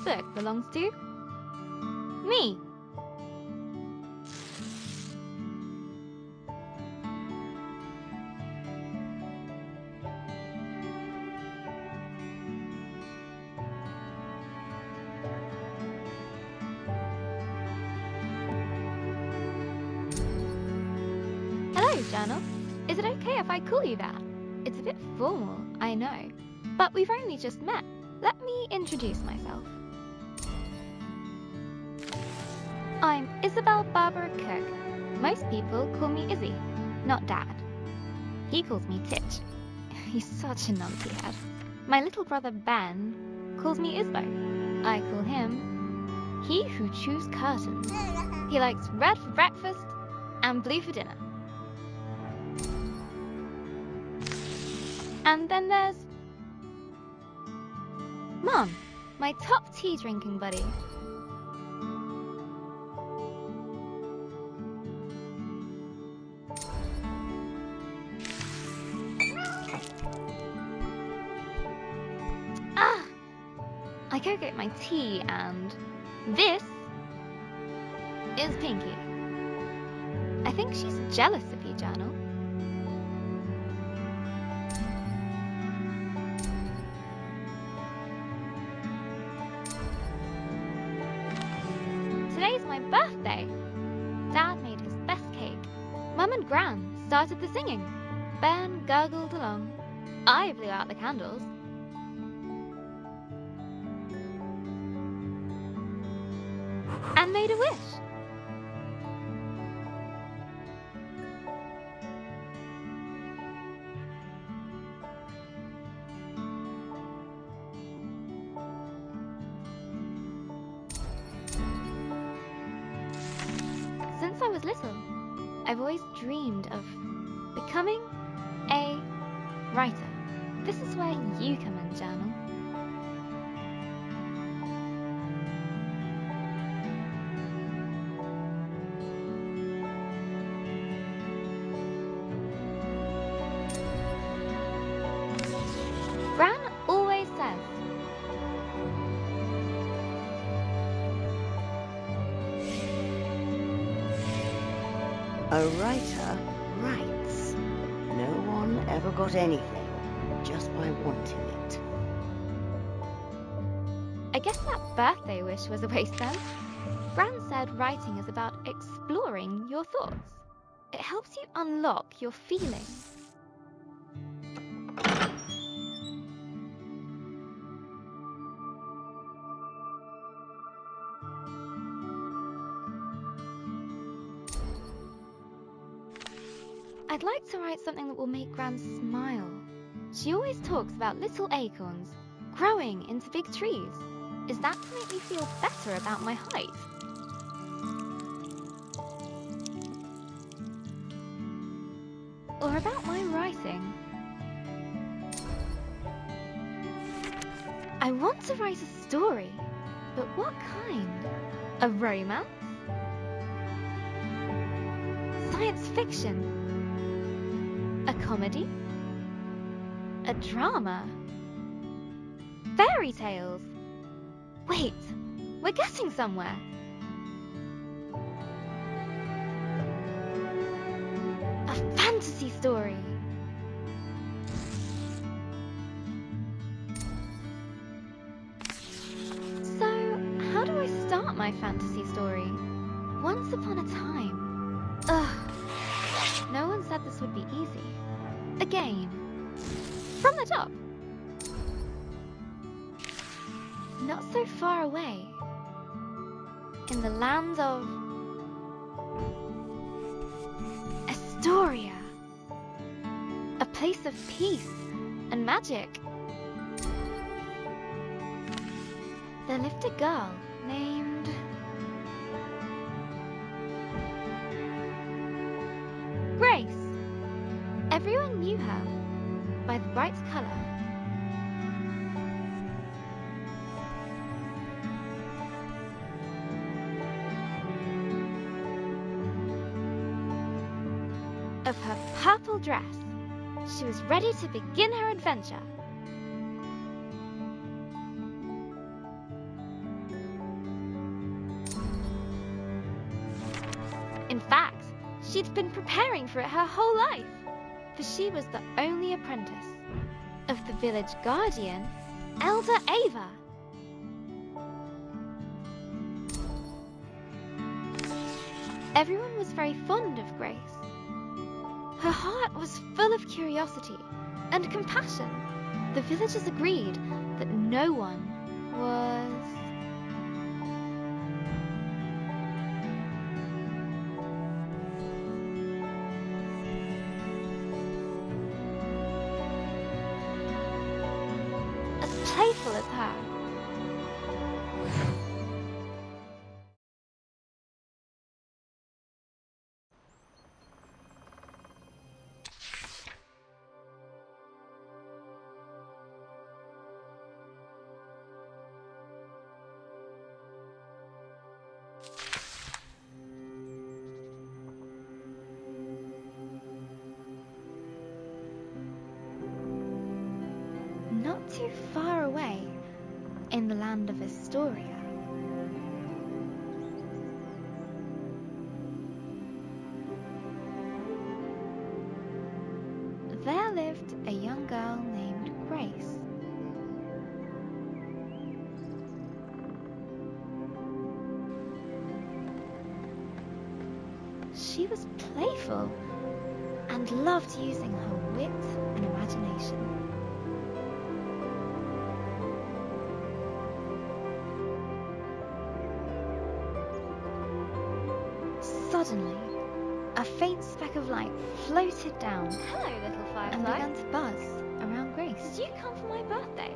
book belongs to? Me. Hello, Journal. Is it okay if I call you that? It's a bit formal, I know, but we've only just met. Let me introduce myself. I'm Isabel Barbara Cook. Most people call me Izzy, not Dad. He calls me Titch. He's such a numpty head. My little brother Ben calls me Isbo. I call him He Who Chews Curtains. He likes red for breakfast and blue for dinner. And then there's Mom, my top tea drinking buddy. I go get my tea, and this is Pinky. I think she's jealous of you, Journal. Today's my birthday. Dad made his best cake. Mum and Gran started the singing. Ben gurgled along. I blew out the candles. And made a wish. Since I was little, I've always dreamed of becoming a writer. This is where you come in, Journal. Gran always says, a writer writes. No one ever got anything just by wanting it. I guess that birthday wish was a waste then. Gran said writing is about exploring your thoughts. It helps you unlock your feelings. I'd like to write something that will make Gran smile. She always talks about little acorns growing into big trees. Is that to make me feel better about my height? Or about my writing? I want to write a story, but what kind? A romance? Science fiction? A comedy? A drama? Fairy tales? Wait, we're getting somewhere. A fantasy story. So, how do I start my fantasy story? Once upon a time. Ugh. No one said this would be easy. Again. From the top. Not so far away. In the land of Astoria. A place of peace and magic. There lived a girl named Grace. Everyone knew her by the bright color of her purple dress. She was ready to begin her adventure. She'd been preparing for it her whole life, for she was the only apprentice of the village guardian, Elder Ava. Everyone was very fond of Grace. Her heart was full of curiosity and compassion. The villagers agreed that no one was as playful as her. Not too far away, in the land of Astoria, there lived a young girl named Grace. She was playful and loved using her wit and imagination. Suddenly, a faint speck of light floated down. Hello, little firefly. And began to buzz around Grace. Did you come for my birthday?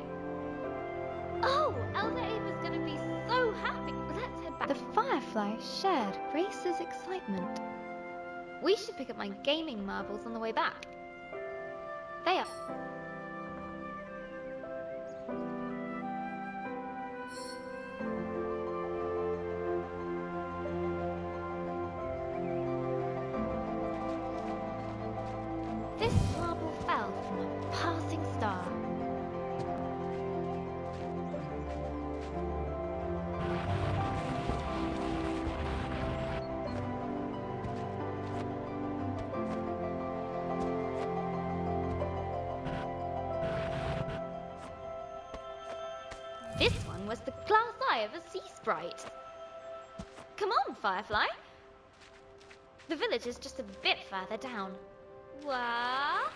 Oh, Elder Ava's gonna be so happy. Let's head back. The firefly shared Grace's excitement. We should pick up my gaming marbles on the way back. They are... This marble fell from a passing star. This one was the glass eye of a sea sprite. Come on, Firefly. The village is just a bit further down. Wow!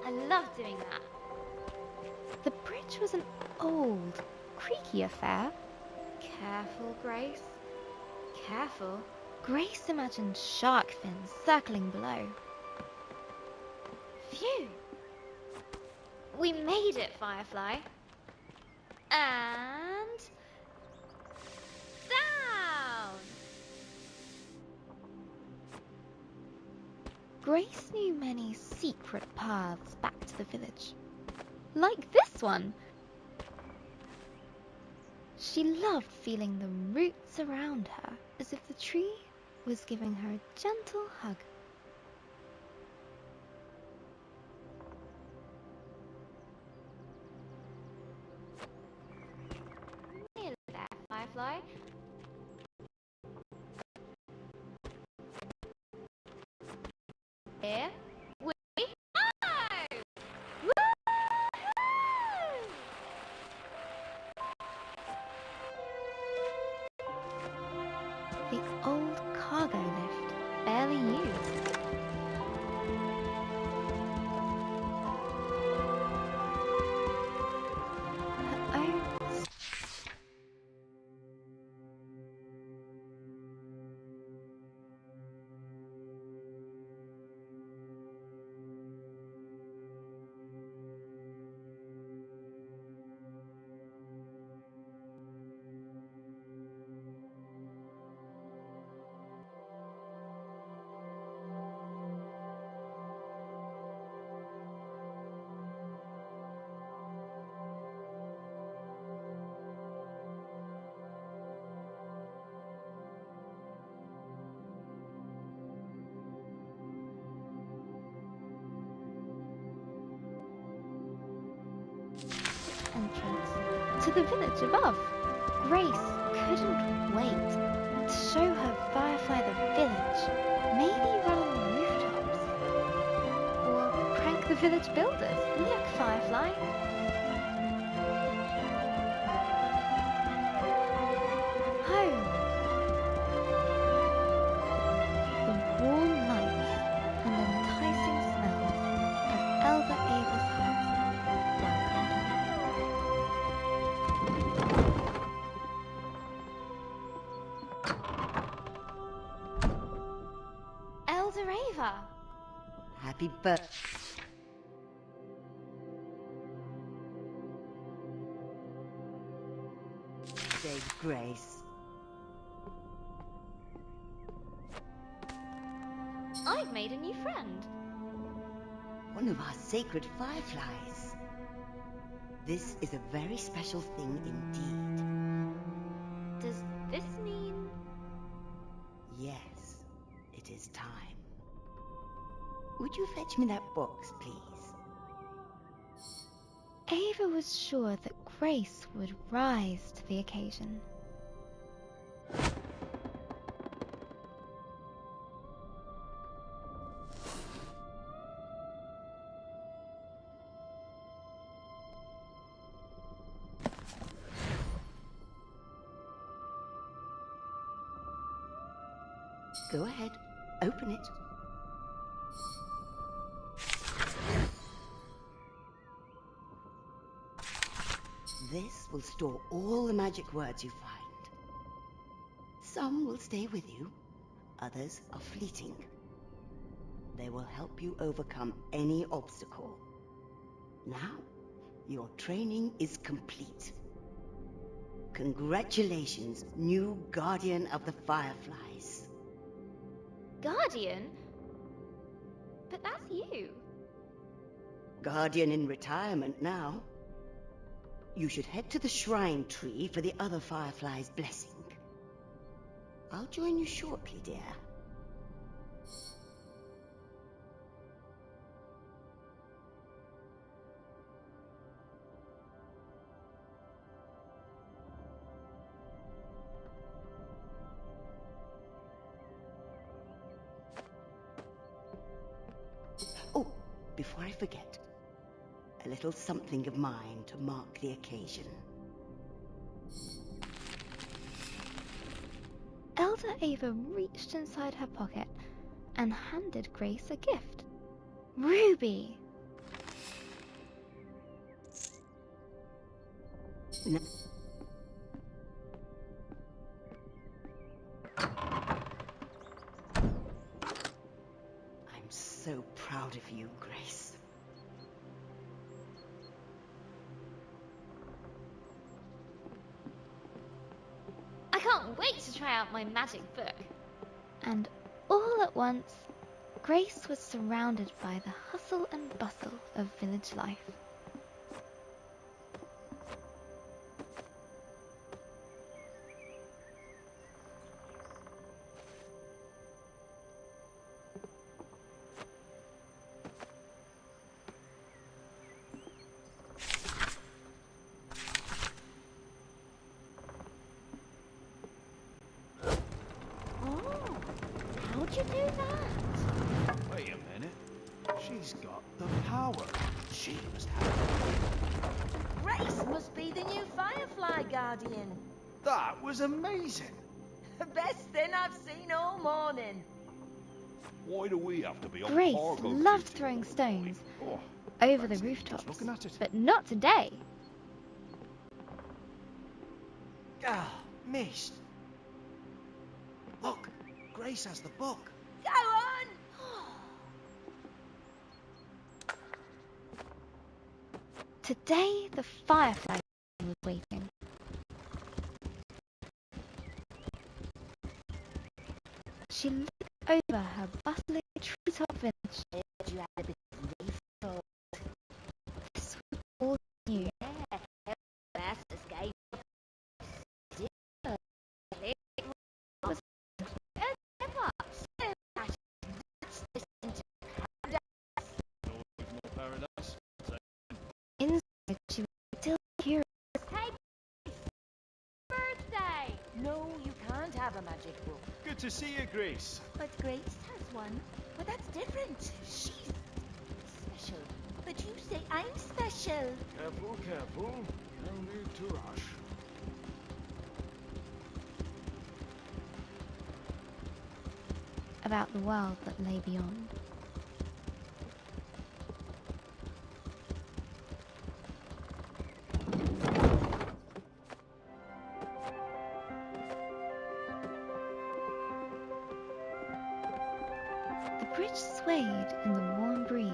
I love doing that. The bridge was an old, creaky affair. Careful, Grace. Careful. Grace imagined shark fins circling below. Phew! We made it, Firefly. And... down! Grace knew many secret paths back to the village. Like this one! She loved feeling the roots around her, as if the tree was giving her a gentle hug. Nearly there, Firefly. Here we go! Woo-hoo! The old cargo lift, barely used. Her own... to the village above. Grace couldn't wait to show her Firefly the village. Maybe run on the rooftops. Or prank the village builders. Look, Firefly. Home. The warm lights and enticing smells of Elder Ava's house welcomed her. Elder Ava! Happy birthday, Grace. I've made a new friend. One of our sacred fireflies. This is a very special thing indeed. Does this mean... Yes, it is time. Would you fetch me that box, please? Ava was sure that Grace would rise to the occasion. Go ahead, open it. This will store all the magic words you find. Some will stay with you, others are fleeting. They will help you overcome any obstacle. Now, your training is complete. Congratulations, new Guardian of the Fireflies. Guardian? But that's you. Guardian in retirement now. You should head to the shrine tree for the other Firefly's blessing. I'll join you shortly, dear. Oh, before I forget, a little something of mine to mark the occasion. Elder Ava reached inside her pocket and handed Grace a gift. Ruby! No. I'm so proud of you, Grace. I can't wait to try out my magic book. And all at once, Grace was surrounded by the hustle and bustle of village life. How'd you do that? Wait a minute. She's got the power. She must have Grace must be the new Firefly Guardian. That was amazing. The best thing I've seen all morning. Why do we have to be on Grace cargo loved duty throwing all the stones time? Oh, over the crazy. rooftops, Just looking at it. but not today. Ah, missed. Look, Grace has the book. Go on! Today, the Firefly was waiting. She looked over her bustling treetop village. This was all new. Inside, she was still curious. have a magic book. Good to see you, Grace. But Grace has one. But that's different. She's special. But you say I'm special. Careful, careful. No need to rush. About the world that lay beyond. The bridge swayed in the warm breeze.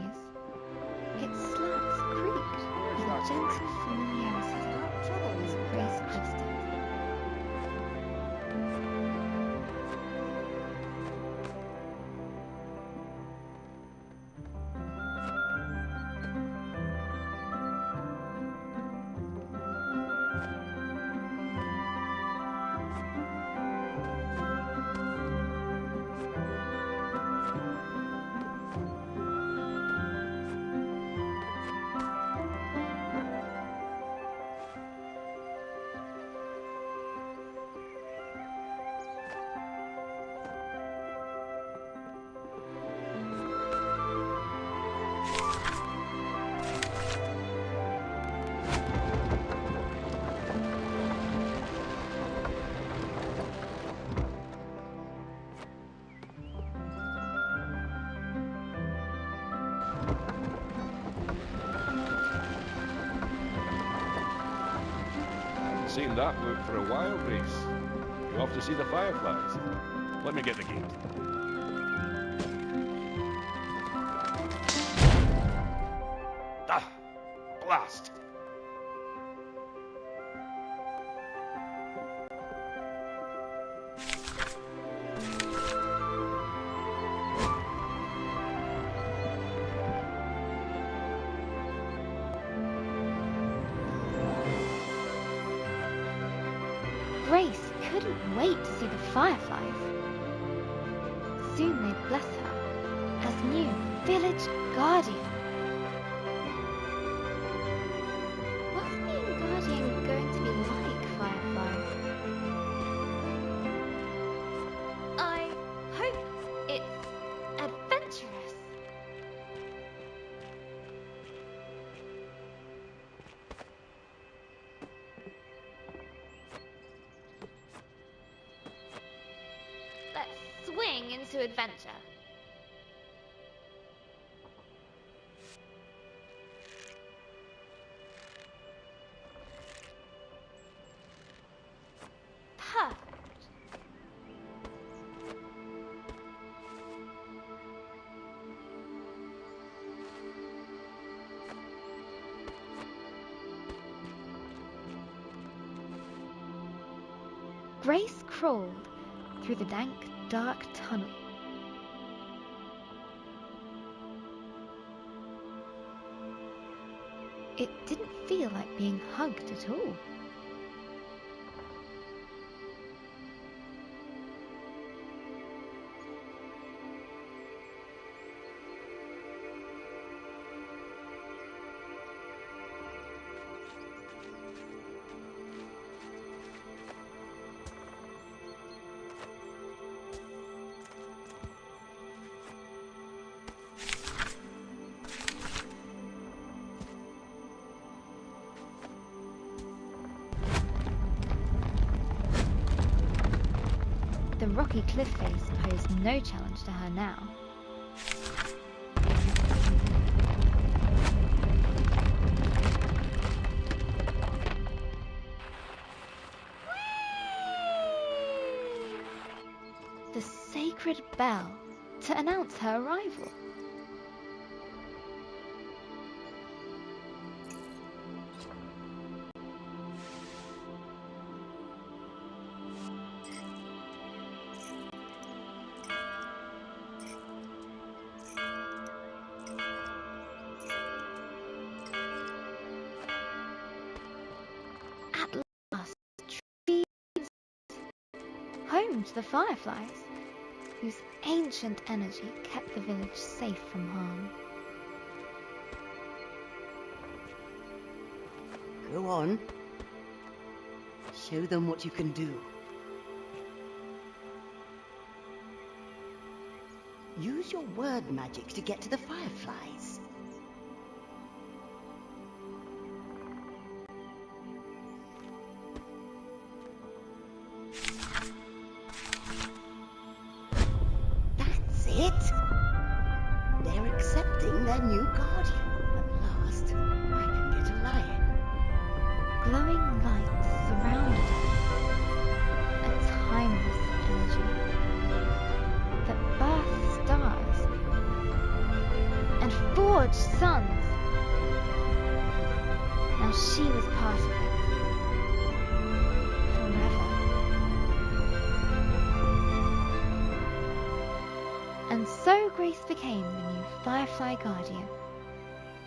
Its slats creaked with a gentle familiarity as Grace crossed it. Seen that look for a while, Grace. You off to see the fireflies? Let me get the gate. Ah! Blast! Grace couldn't wait to see the fireflies. Soon they'd bless her as new village guardian. What's being guardian going to be like, Firefly? I hope it's adventurous. Let's swing into adventure. Perfect. Grace crawled through the dank, dark tunnel. It didn't feel like being hugged at all. The rocky cliff face posed no challenge to her now. The sacred bell to announce her arrival. At last, trees, home to the fireflies, whose ancient energy kept the village safe from harm. Go on. Show them what you can do. Use your word magic to get to the fireflies. That's it! They're accepting their new guardian. At last, I can get a lion. Glowing lights surrounded her. A timeless energy that birthed stars and forged suns. Now she was part of it. Forever. And so Grace became the new Firefly Guardian.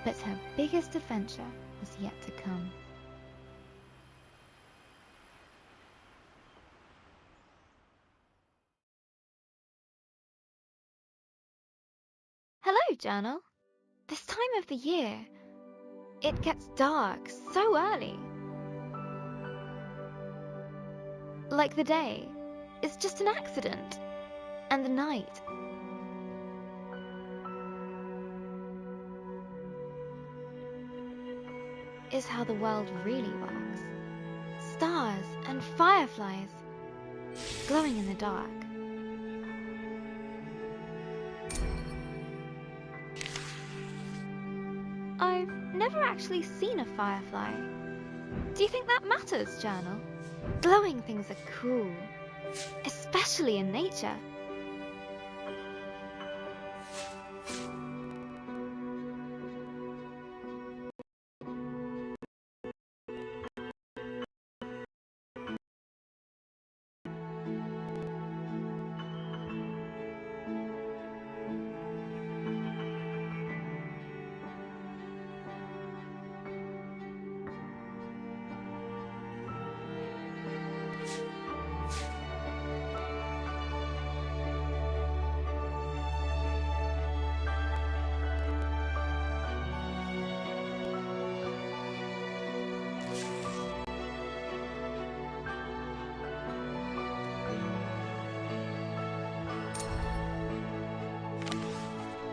But her biggest adventure was yet to come. Hello, Journal. This time of the year, it gets dark so early. Like the day is just an accident, and the night is how the world really works. Stars and fireflies glowing in the dark. I've never actually seen a firefly. Do you think that matters, Journal? Glowing things are cool, especially in nature.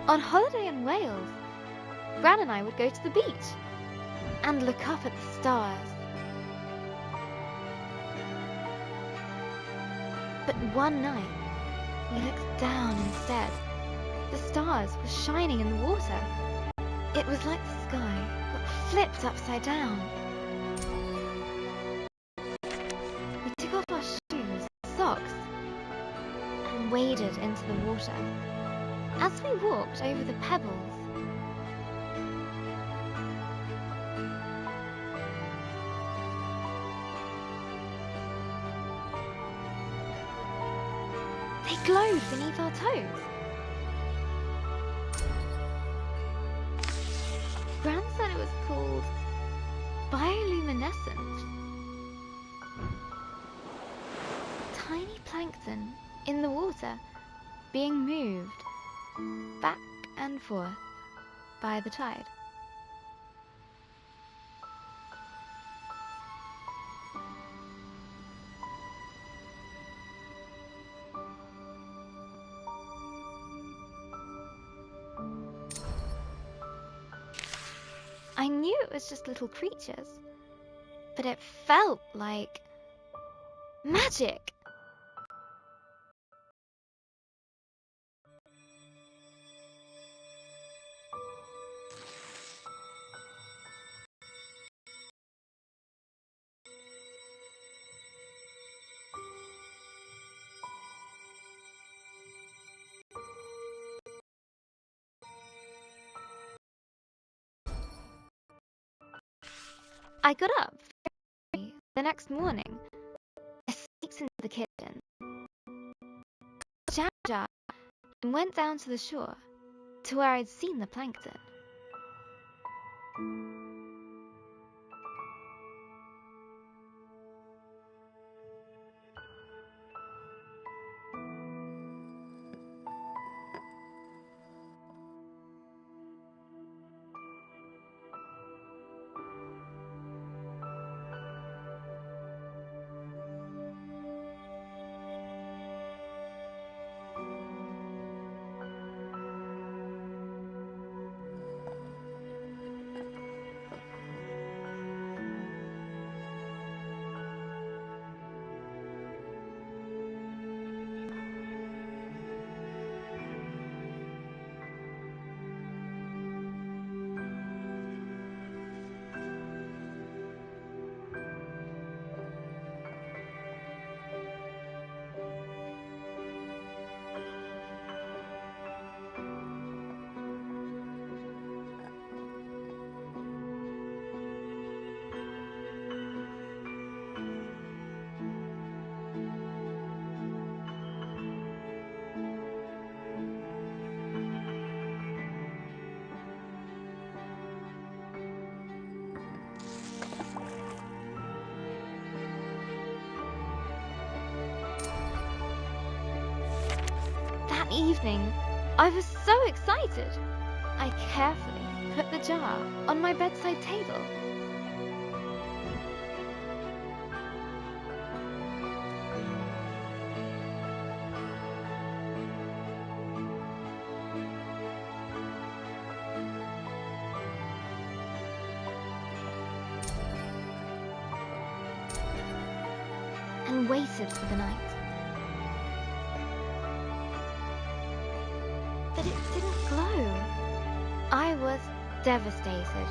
On holiday in Wales, Gran and I would go to the beach and look up at the stars. But one night, we looked down instead. The stars were shining in the water. It was like the sky got flipped upside down. We took off our shoes and socks and waded into the water. As we walked over the pebbles, they glowed beneath our toes. Gran said it was called bioluminescent. Tiny plankton in the water being moved back and forth by the tide. I knew it was just little creatures, but it felt like magic. I got up very early the next morning. I sneaked into the kitchen, got a jar, and went down to the shore to where I'd seen the plankton. evening, I was so excited. I carefully put the jar on my bedside table. And waited for the night. But it didn't glow. I was devastated.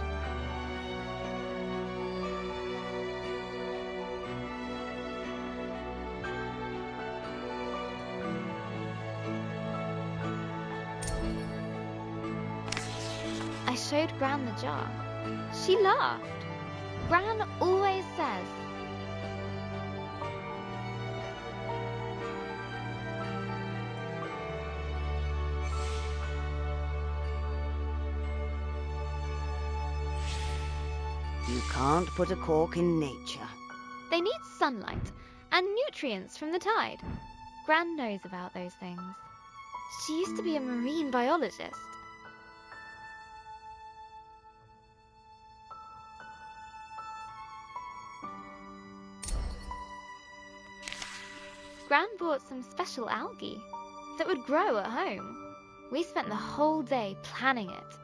I showed Gran the jar. She laughed. Gran always says, You can't put a cork in nature. they need sunlight and nutrients from the tide. Gran knows about those things. She used to be a marine biologist. Gran bought some special algae that would grow at home. We spent the whole day planning it.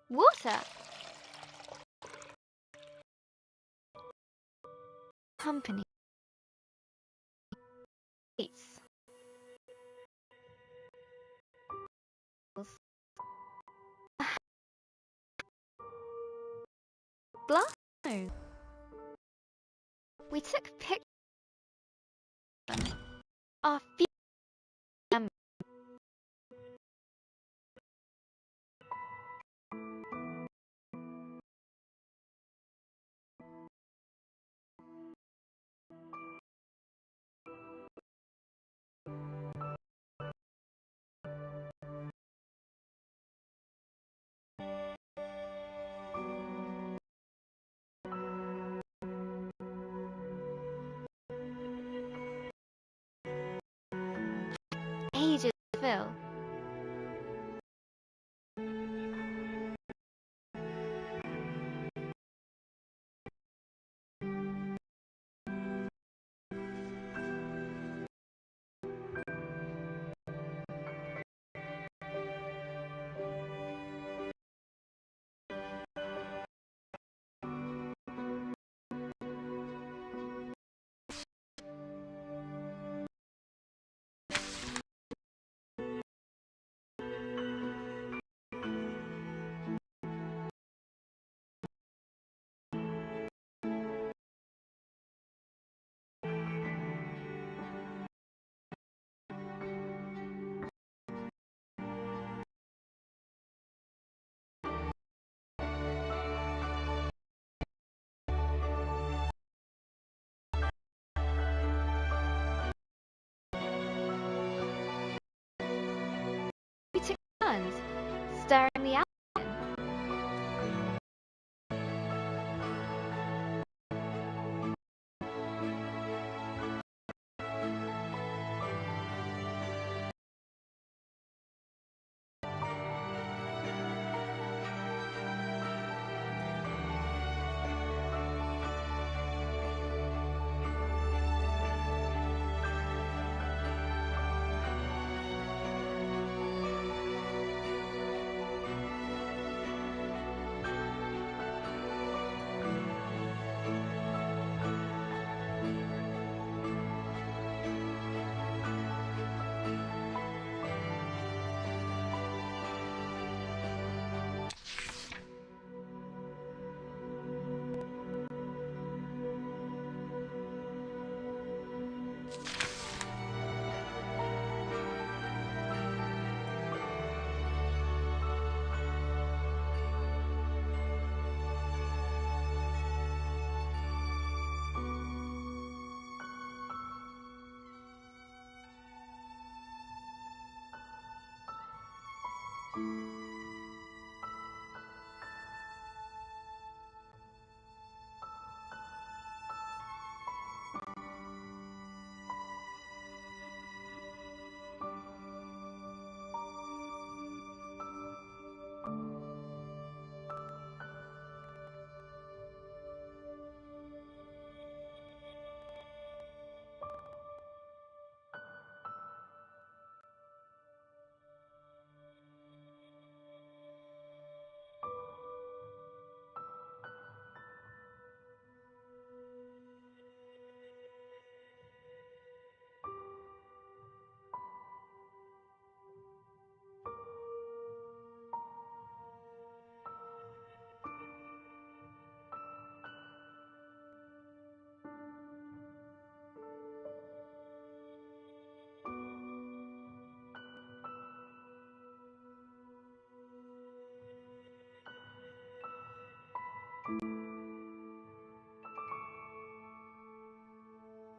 Water! Company. Eats. Glass nose. We took pictures. Our feet. Ages to fill. We took turns stirring the algae.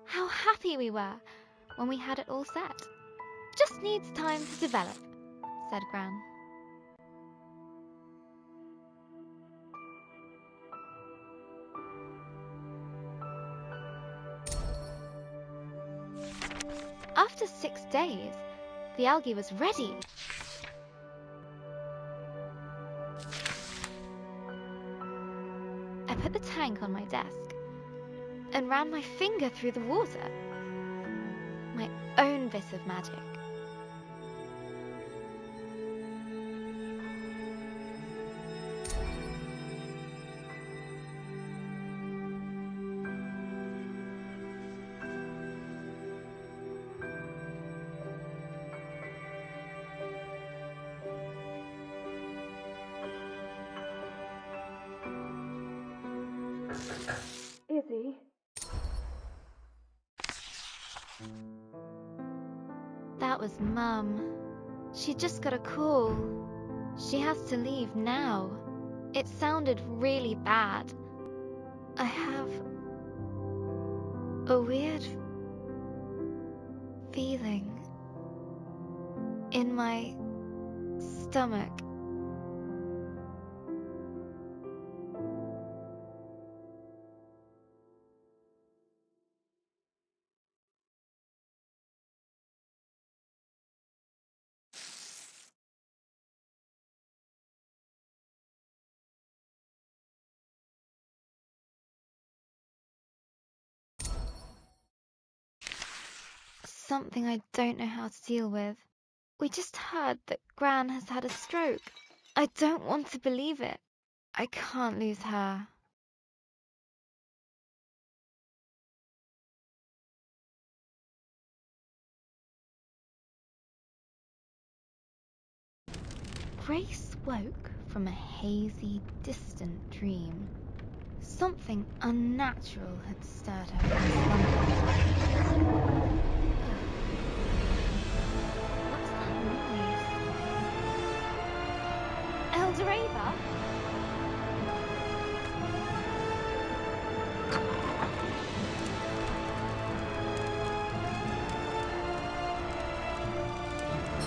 How happy we were when we had it all set. Just needs time to develop, said Gran. After 6 days, the algae was ready. I put the tank on my desk and ran my finger through the water. My own bit of magic. Izzy? That was Mum. She just got a call. She has to leave now. It sounded really bad. I have a weird feeling in my stomach. Something I don't know how to deal with. We just heard that Gran has had a stroke. I don't want to believe it. I can't lose her. Grace woke from a hazy, distant dream. Something unnatural had stirred her from slumber. What's that noise? Eldoreva?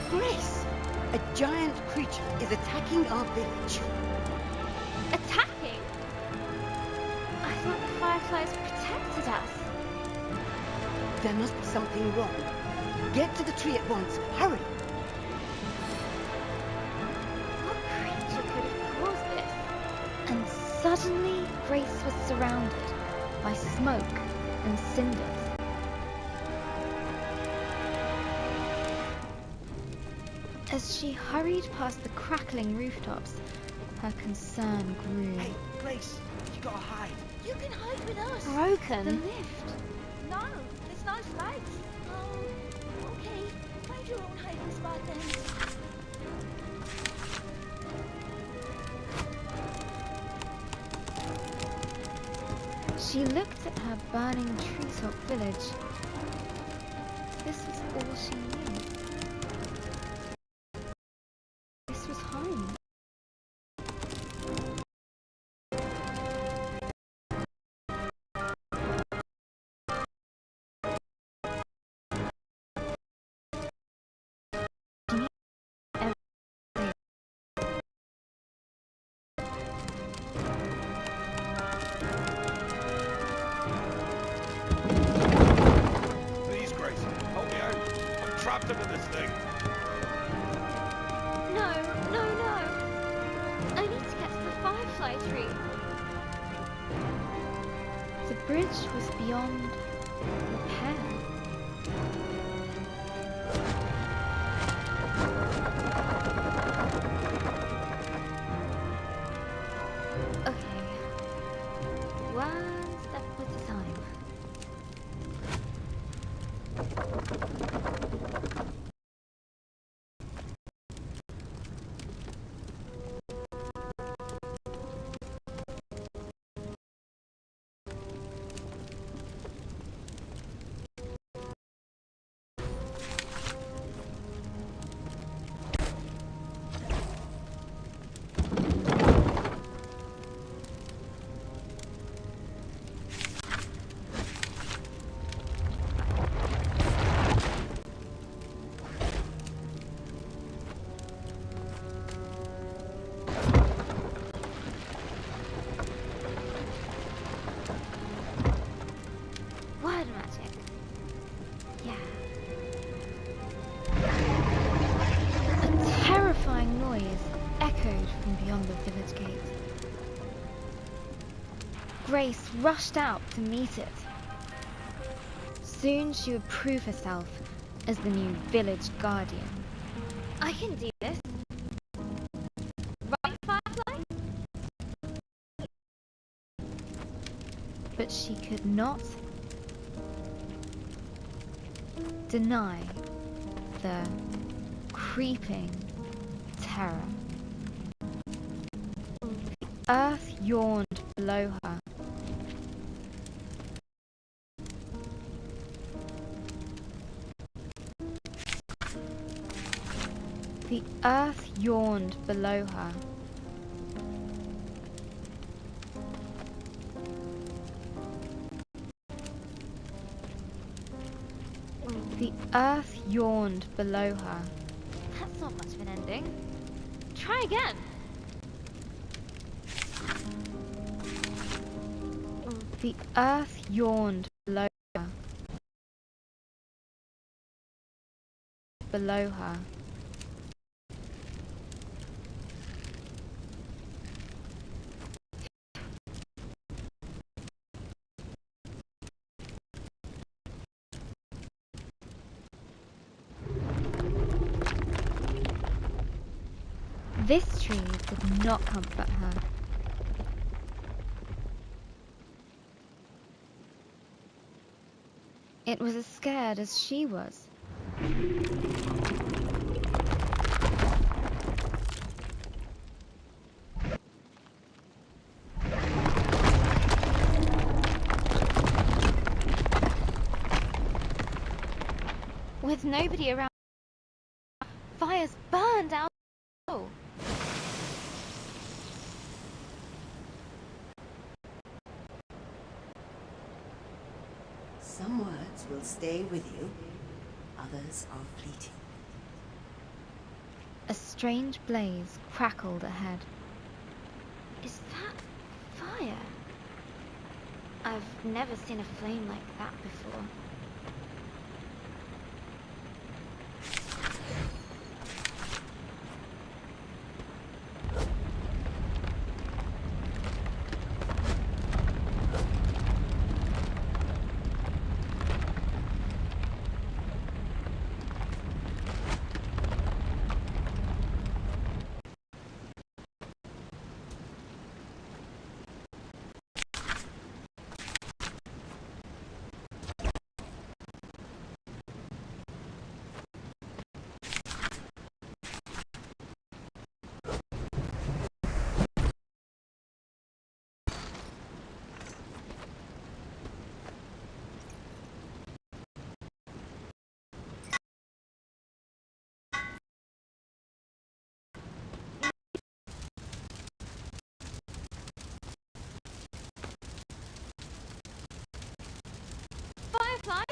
Grace! A giant creature is attacking our village. Attacking? I thought the fireflies protected us. There must be something wrong. Get to the tree at once. Hurry! What creature could have caused this? And suddenly Grace was surrounded by smoke and cinders. As she hurried past the crackling rooftops, her concern grew. Hey, Grace, you gotta hide. You can hide with us. The Broken. lift. No, there's no space. Oh, okay. Find your own hiding spot then. She looked at her burning treetop village. This was all she knew. This was home. Please, Grace, help me out. I'm trapped under this thing. No, no, no. I need to get to the firefly tree. The bridge was beyond repair. waiting beyond the village gate. Grace rushed out to meet it. Soon she would prove herself as the new village guardian. I can do this. Right, Firefly? But she could not deny the creeping terror. The earth yawned below her. The earth yawned below her. The earth yawned below her. That's not much of an ending. Try again. The earth yawned below her. Below her. This tree did not comfort her. It was as scared as she was. With nobody around, fires burned out. Some words will stay with you, others are fleeting. A strange blaze crackled ahead. Is that fire? I've never seen a flame like that before. Firefly?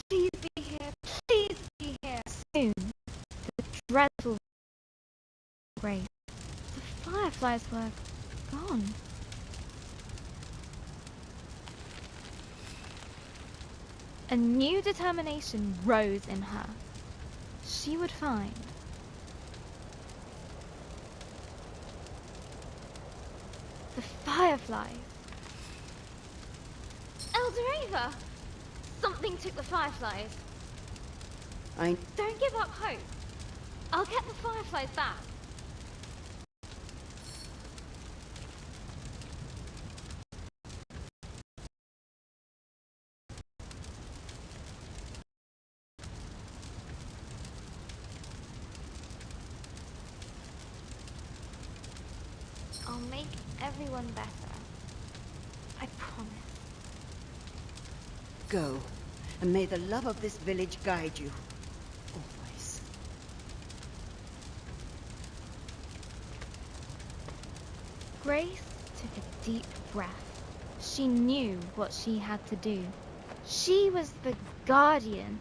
Please be here. Please be here. Soon, the dreadful Grace. The fireflies were gone. A new determination rose in her. She would find the fireflies. Elderava! Something took the fireflies. Don't give up hope. I'll get the fireflies back. I'll make everyone better. I promise. Go, and may the love of this village guide you. Always. Grace took a deep breath. She knew what she had to do. She was the guardian.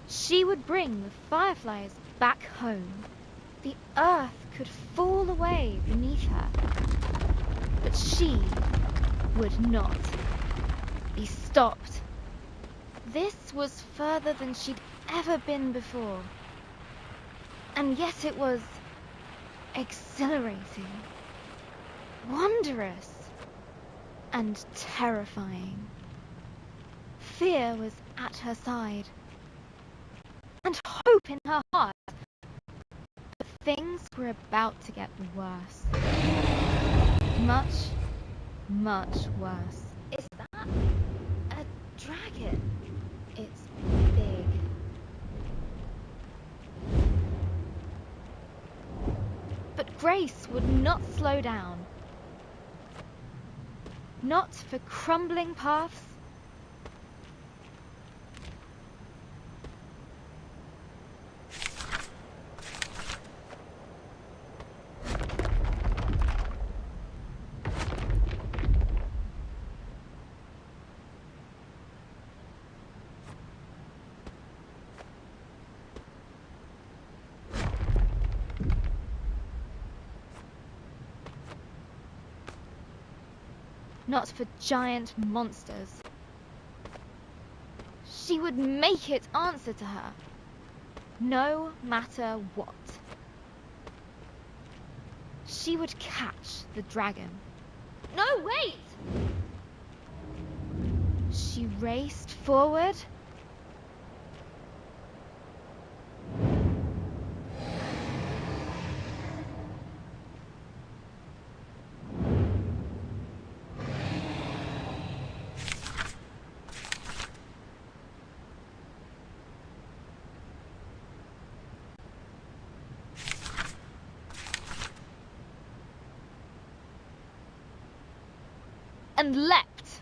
She would bring the fireflies back home. The earth could fall away beneath her, but she would not be stopped. This was further than she'd ever been before. And yet it was exhilarating, wondrous, and terrifying. Fear was at her side, and hope in her heart. But things were about to get worse. Much, much worse. Is that a dragon? It's big. But Grace would not slow down. Not for crumbling paths. Not for giant monsters. She would make it answer to her, no matter what. She would catch the dragon. No, wait! She raced forward. And leapt.